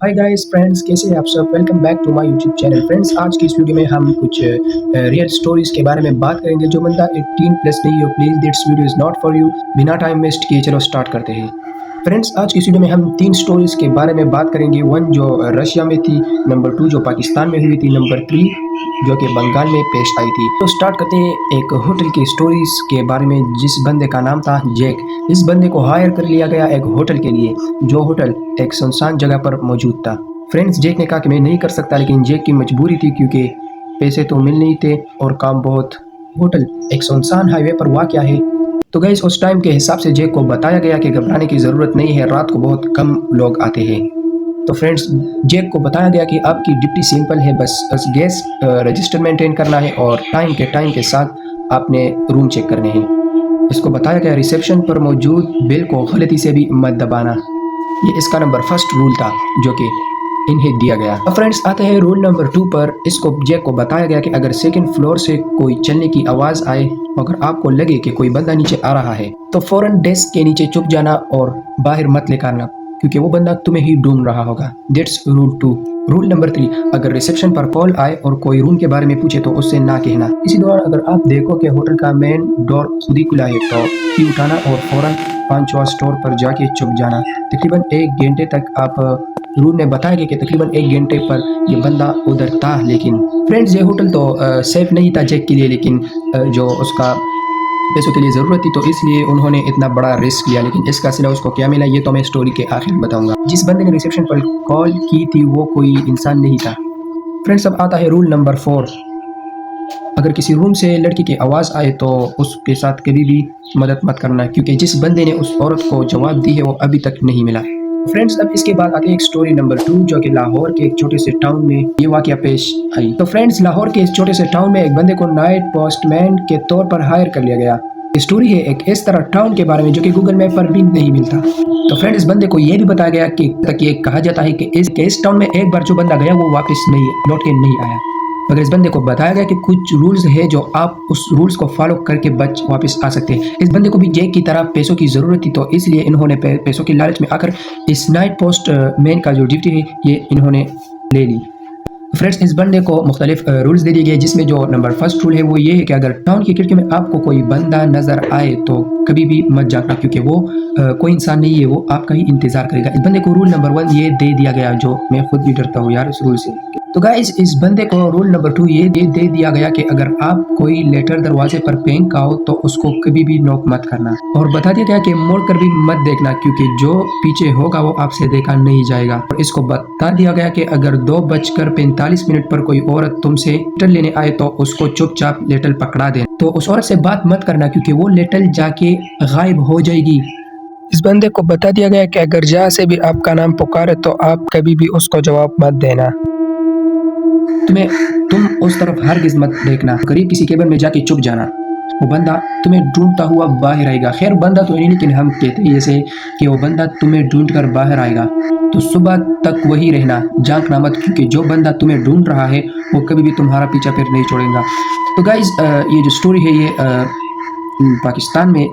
Hi guys friends, कैसे हैं आप सब। Welcome back to my YouTube channel. Friends, आज की इस वीडियो में हम कुछ रियल स्टोरीज के बारे में बात करेंगे। जो बंदा 18 प्लस नहीं हो, please this video is not for you. बिना टाइम वेस्ट किए चलो स्टार्ट करते हैं। फ्रेंड्स, आज की इस वीडियो में हम 3 स्टोरीज के बारे में बात करेंगे। 1 जो रशिया में थी, नंबर 2 जो पाकिस्तान में हुई थी, नंबर 3 जो कि बंगाल में पेश आई थी। तो स्टार्ट करते हैं एक होटल की स्टोरीज के बारे में, जिस बंदे का नाम था जैक। इस बंदे को हायर कर लिया गया एक होटल के लिए, जो होटल एक सुनसान जगह पर मौजूद था। फ्रेंड्स, जैक ने कहा कि मैं नहीं कर सकता, लेकिन जैक की मजबूरी थी क्योंकि पैसे तो मिल नहीं थे और काम बहुत। होटल एक सुनसान हाईवे पर वाक़या है। तो गाइस, उस टाइम के हिसाब से जैक को बताया गया कि घबराने की ज़रूरत नहीं है, रात को बहुत कम लोग आते हैं। तो फ्रेंड्स, जैक को बताया गया कि आपकी ड्यूटी सिंपल है, बस गैस रजिस्टर मेंटेन करना है और टाइम के साथ आपने रूम चेक करने हैं। इसको बताया गया रिसेप्शन पर मौजूद बेल को गलती से भी मत दबाना। ये इसका नंबर फर्स्ट रूल था जो कि इन्हें दिया गया। अब फ्रेंड्स, आते हैं रूल नंबर 2 पर। इसको जैक को बताया गया कि अगर सेकंड फ्लोर से कोई चलने की आवाज़ आए, अगर आपको लगे कि कोई बंदा नीचे आ रहा है, तो फौरन डेस्क के नीचे छुप जाना और बाहर मत निकलना, क्योंकि वो बंदा तुम्हें ही ढूंढ रहा होगा। That's rule 2। रूल नंबर 3, अगर रिसेप्शन पर कॉल आए और कोई रूम के बारे में पूछे तो उससे ना कहना। इसी दौरान अगर आप देखो कि होटल का मेन डोर खुद ही खुला है, तो की उठाना और फौरन 5वां स्टोर पर जाके छुप जाना। तकरीबन 1 घंटे तक आप रूल में बताया गया कि तकरीबन 1 घंटे पर ये बंदा उधर था। लेकिन फ्रेंड्स, ये होटल तो सेफ नहीं था जैक के लिए, लेकिन जो उसका पैसों के लिए ज़रूरत थी, तो इसलिए उन्होंने इतना बड़ा रिस्क लिया। लेकिन इसका सिला उसको क्या मिला, ये तो मैं स्टोरी के आखिर में बताऊंगा। जिस बंदे ने रिसेप्शन पर कॉल की थी वो कोई इंसान नहीं था। फ्रेंड्स, अब आता है रूल नंबर 4। अगर किसी रूम से लड़की की आवाज़ आए तो उसके साथ कभी भी मदद मत करना, क्योंकि जिस बंदे ने उस औरत को जवाब दी है वो अभी तक नहीं मिला। फ्रेंड्स, अब इसके बाद आती है एक स्टोरी नंबर 2, जो कि लाहौर के एक छोटे से टाउन में ये वाकया पेश आई। तो फ्रेंड्स, लाहौर के इस छोटे से टाउन में एक बंदे को नाइट पोस्टमैन के तौर पर हायर कर लिया गया। ये स्टोरी है एक इस तरह टाउन के बारे में जो कि गूगल मैप पर भी नहीं मिलता। तो फ्रेंड्स, इस बंदे को ये भी बताया गया कि तक ये कहा जाता है कि इस टाउन में एक बार जो बंदा गया वो वापस नहीं लौट के नहीं आया। मगर इस बंदे को बताया गया कि कुछ रूल्स है जो आप उस रूल्स को फॉलो करके बच वापस आ सकते हैं। इस बंदे को भी जैक की तरह पैसों की ज़रूरत थी, तो इसलिए इन्होंने पैसों की लालच में आकर इस नाइट पोस्ट मैन का जो ड्यूटी है ये इन्होंने ले ली। फ्रेंड्स, इस बंदे को मुख्तलिफ रूल्स दे दिए गए, जिसमें जो नंबर फर्स्ट रूल है वो ये है कि अगर टाउन की खिड़की में आपको कोई बंदा नजर आए तो कभी भी मत जागना, क्योंकि वो कोई इंसान नहीं है, वो आपका ही इंतजार करेगा। इस बंदे को रूल नंबर 1 ये दे दिया गया, जो मैं खुद भी डरता हूँ यार इस रूल से। तो गाइस, इस बंदे को रूल नंबर 2 ये दे दिया गया कि अगर आप कोई लेटर दरवाजे पर फेंक आओ तो उसको कभी भी नॉक मत करना, और बता दिया गया कि मुड़ कर भी मत देखना, क्योंकि जो पीछे होगा वो आपसे देखा नहीं जाएगा। और इसको बता दिया गया कि अगर 2:45 पर कोई औरत तुमसे लेटर लेने आए तो उसको चुपचाप लेटर पकड़ा दे, तो उस औरत से बात मत करना, क्योंकि वो लेटर जाके गायब हो जाएगी। इस बंदे को बता दिया गया कि अगर जहाँ से भी आपका नाम पुकारे तो आप कभी भी उसको जवाब मत देना। तुम उस तरफ हरगिज़ मत देखना। करीब किसी केबिन में जाके छुप जाना, वो बंदा तुम्हें ढूंढता हुआ बाहर आएगा। खैर, बंदा तो नहीं, लेकिन हम कहते हैं जैसे कि वो बंदा तुम्हें ढूंढ कर बाहर आएगा, तो सुबह तक वही रहना, जागना मत, क्योंकि जो बंदा तुम्हें ढूंढ रहा है वो कभी भी तुम्हारा पीछा फिर नहीं छोड़ेगा। तो गाइज, ये जो स्टोरी है ये पाकिस्तान में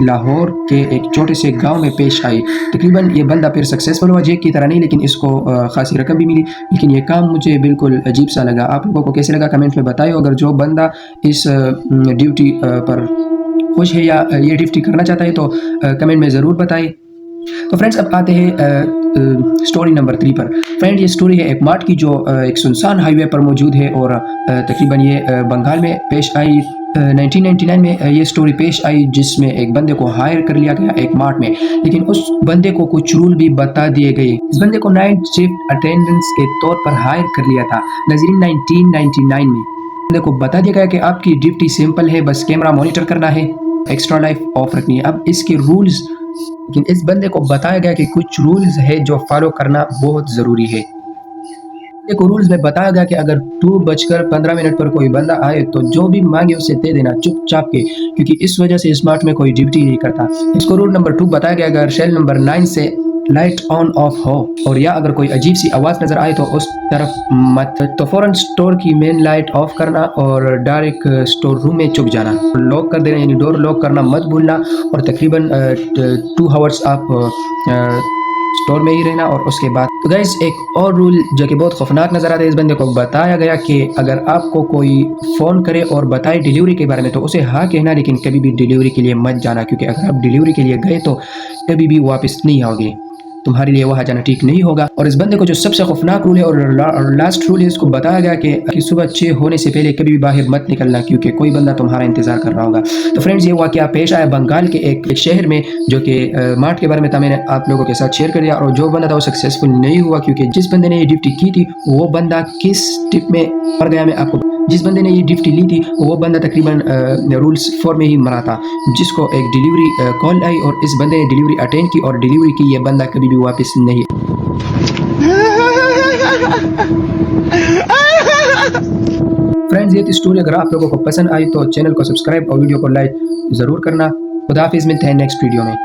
लाहौर के एक छोटे से गांव में पेश आई। तकरीबन ये बंदा फिर सक्सेसफुल हुआ, जैक की तरह नहीं, लेकिन इसको खासी रकम भी मिली। लेकिन ये काम मुझे बिल्कुल अजीब सा लगा। आप लोगों को कैसे लगा कमेंट में बताइए। अगर जो बंदा इस ड्यूटी पर खुश है या ये ड्यूटी करना चाहता है तो कमेंट में ज़रूर बताइए। तो फ्रेंड्स, अब आते हैं स्टोरी नंबर 3 पर। फ्रेंड, ये स्टोरी है एक मार्ट की, जो एक सुनसान हाईवे पर मौजूद है, और तकरीबन ये बंगाल में पेश आई। 1999 में ये स्टोरी पेश आई, जिसमें एक बंदे को हायर कर लिया गया एक मार्ट में, लेकिन उस बंदे को कुछ रूल भी बता दिए गए। इस बंदे को नाइट शिफ्ट अटेंडेंस के तौर पर हायर कर लिया था नजरीन 1999 में। बंदे को बता दिया गया कि आपकी ड्यूटी सिंपल है, बस कैमरा मॉनिटर करना है, एक्स्ट्रा लाइफ ऑफ रखनी है। अब इसके रूल्स, लेकिन इस बंदे को बताया गया कि कुछ रूल्स है जो फॉलो करना बहुत ज़रूरी है। देखो, रूल्स में बताया गया कि अगर 2:15 पर कोई बंदा आए तो जो भी मांगे उसे दे देना चुपचाप के, क्योंकि इस वजह से स्मार्ट में कोई ड्यूटी नहीं करता। इसको रूल नंबर 2 बताया गया, अगर सेल नंबर 9 से लाइट ऑन ऑफ हो और या अगर कोई अजीब सी आवाज़ नज़र आए तो उस तरफ मत, तो फ़ौरन स्टोर की मेन लाइट ऑफ करना और डायरेक्ट स्टोर रूम में छुप जाना, लॉक कर देना, यानी डोर लॉक करना मत भूलना। और तकरीबन 2 आवर्स आप स्टोर में ही रहना। और उसके बाद तो गाइस एक और रूल जो कि बहुत खौफनाक नज़र आता है, इस बंदे को बताया गया कि अगर आपको कोई फ़ोन करे और बताए डिलीवरी के बारे में तो उसे हाँ कहना, लेकिन कभी भी डिलीवरी के लिए मत जाना, क्योंकि अगर आप डिलीवरी के लिए गए तो कभी भी वापस नहीं आओगे, तुम्हारे लिए वहाँ जाना ठीक नहीं होगा। और इस बंदे को जो सबसे खौफनाक रूल है और लास्ट रूल है, इसको बताया गया कि सुबह 6 होने से पहले कभी भी बाहर मत निकलना, क्योंकि कोई बंदा तुम्हारा इंतजार कर रहा होगा। तो फ्रेंड्स ये वाकया पेश आया बंगाल के एक शहर में, जो कि मार्ट के बारे में था, मैंने आप लोगों के साथ शेयर कर दिया। और जो बंदा था वो सक्सेसफुल नहीं हुआ, क्योंकि जिस बंदे ने ये ड्यूटी की थी वो बंदा किस टिप में मर गया, मैं आपको जिस बंदे ने ये ड्यूटी ली थी वो बंदा तकरीबन रूल्स 4 में ही मरा था, जिसको एक डिलीवरी कॉल आई और इस बंदे ने डिलीवरी अटेंड की और डिलीवरी की, ये बंदा कभी भी वापस नहीं। फ्रेंड्स ये थी स्टोरी। अगर आप लोगों को पसंद आई तो चैनल को सब्सक्राइब और वीडियो को लाइक ज़रूर करना। खुदा हाफिज़, मिलते हैं नेक्स्ट वीडियो में।